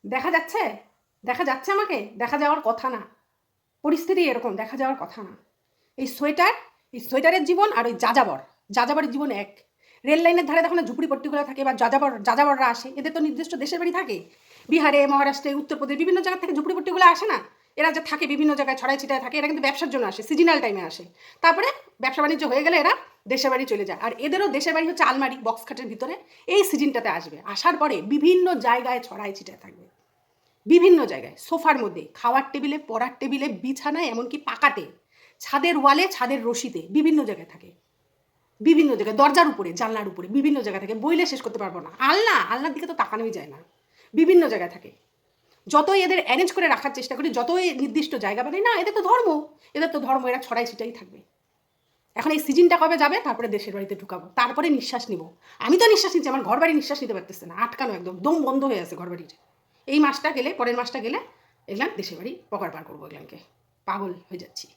দেখা যাচ্ছে, দেখা যাচ্ছে, আমাকে দেখা যাওয়ার কথা না। পরিস্থিতি এরকম, দেখা যাওয়ার কথা না। এই সোয়েটার, এই সোয়েটারের জীবন আর ওই যাযাবরের জীবন এক। রেল লাইনের ধারে দেখো না ঝুপড়িপট্টিগুলো থাকে, বা যাযাবররা আসে, এদের তো নির্দিষ্ট দেশের বাড়ি থাকে। বিহারে, মহারাষ্ট্রে, উত্তরপ্রদেশ, বিভিন্ন জায়গা থেকে ঝুপড়িপট্টিগুলো আসে না। এরা যে থাকে বিভিন্ন জায়গায় ছড়াই ছিটায় থাকে, এরা কিন্তু ব্যবসার জন্য আসে, সিজনাল টাইমে আসে। তারপরে ব্যবসা বাণিজ্য হয়ে গেলে এরা দেশের বাড়ি চলে যায়। আর এদেরও দেশের বাড়ি হচ্ছে আলমারি, বক্স খাটের ভিতরে। এই সিজনটাতে আসবে, আসার পরে বিভিন্ন জায়গায় ছড়াই ছিটায় থাকবে, বিভিন্ন জায়গায়, সোফার মধ্যে, খাওয়ার টেবিলে, পড়ার টেবিলে, বিছানায়, এমনকি পাকাতে, ছাদের ওয়ালে, ছাদের রশিতে, বিভিন্ন জায়গায় থাকে। বিভিন্ন জায়গায়, দরজার উপরে, জানলার উপরে, বিভিন্ন জায়গায় থাকে, বইলে শেষ করতে পারবো না। আলনার দিকে তো তাকানোই যায় না। বিভিন্ন জায়গায় থাকে। যতই এদের অ্যারেঞ্জ করে রাখার চেষ্টা করি, যতই নির্দিষ্ট জায়গা বানাই না, এদের তো ধর্ম, এরা ছড়াই ছিটাই থাকবে। এখন এই সিজনটা কবে যাবে, তারপরে দেশের বাড়িতে ঢুকাবো, তারপরে নিঃশ্বাস নিব। আমি তো নিঃশ্বাস নিচ্ছি, আমার ঘর বাড়ি নিঃশ্বাস নিতে পারতেছে না, আটকানো, একদম দম বন্ধ হয়ে আছে ঘর বাড়ির। এই মাসটা গেলে, পরের মাসটা গেলে এগুলাম দেশের বাড়ি পকার পার করবো, এগুলামকে পাগল হয়ে যাচ্ছি।